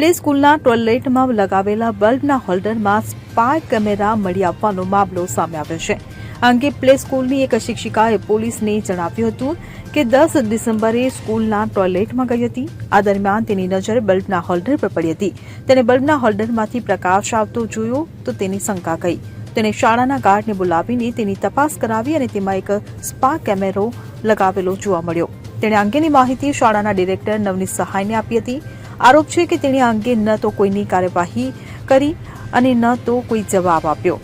Play સ્કૂલના ટોયલેટમાં લગાવેલા બલ્બના હોલ્ડરમાં spy camera મળી આવવાનો મામલો સામે આવ્યો છે. આ અંગે પ્લે સ્કૂલની એક શિક્ષિકાએ પોલીસને જણાવ્યું હતું કે 10 ડિસેમ્બરે સ્કૂલના ટોયલેટમાં ગઈ હતી. આ દરમિયાન તેની નજર બલ્બના હોલ્ડર પર પડી હતી. તેણે બલ્બના હોલ્ડરમાંથી પ્રકાશ આવતો જોયો તો તેની શંકા ગઈ. તેણે શાળાના ગાર્ડને બોલાવીને તેની તપાસ કરાવી અને તેમાં એક સ્પા કેમેરો લગાવેલો જોવા મળ્યો. તેણે અંગેની માહિતી શાળાના ડિરેક્ટર નવનીત સહાયને આપી હતી. આરોપ છે કે તેણે આ અંગે ન તો કોઈની કાર્યવાહી કરી અને ન તો કોઈ જવાબ આપ્યો.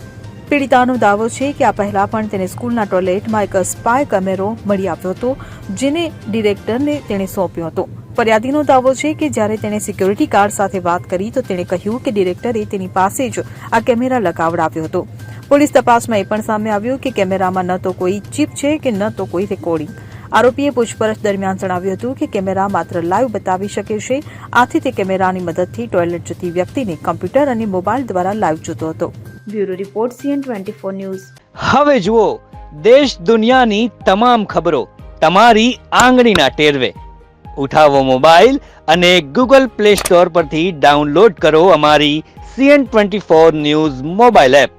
પીડિતાનો દાવો છે કે આ પહેલા પણ તેને સ્કૂલના ટોયલેટમાં એક સ્પાય કેમેરો મળી આવ્યો હતો, જેને ડિરેક્ટરને તેણે સોંપ્યો હતો. ફરિયાદીનો દાવો છે કે જ્યારે તેણે સિક્યોરિટી ગાર્ડ સાથે વાત કરી તો તેણે કહ્યું કે ડિરેક્ટરે તેની પાસે જ આ કેમેરા લગાવડાવ્યો હતો. પોલીસ તપાસમાં એ પણ સામે આવ્યું કે કેમેરામાં ન તો કોઈ ચિપ છે કે ન તો કોઈ રેકોર્ડિંગ. આરોપીએ પૂછપરછ દરમિયાન જણાવ્યું હતું કે કેમેરા માત્ર લાઈવ બતાવી શકે છે. આથી તે કેમેરાની મદદથી ટોયલેટ જતી વ્યક્તિને કમ્પ્યુટર અને મોબાઈલ દ્વારા લાઈવ જોતો હતો. Bureau report CN24 news. હવે જુઓ દેશ દુનિયાની તમામ ખબરો તમારી આંગળીના ટેરવે. ઉઠાવો મોબાઈલ અને Google Play Store પરથી ડાઉનલોડ કરો અમારી CN24 ન્યૂઝ મોબાઈલ એપ.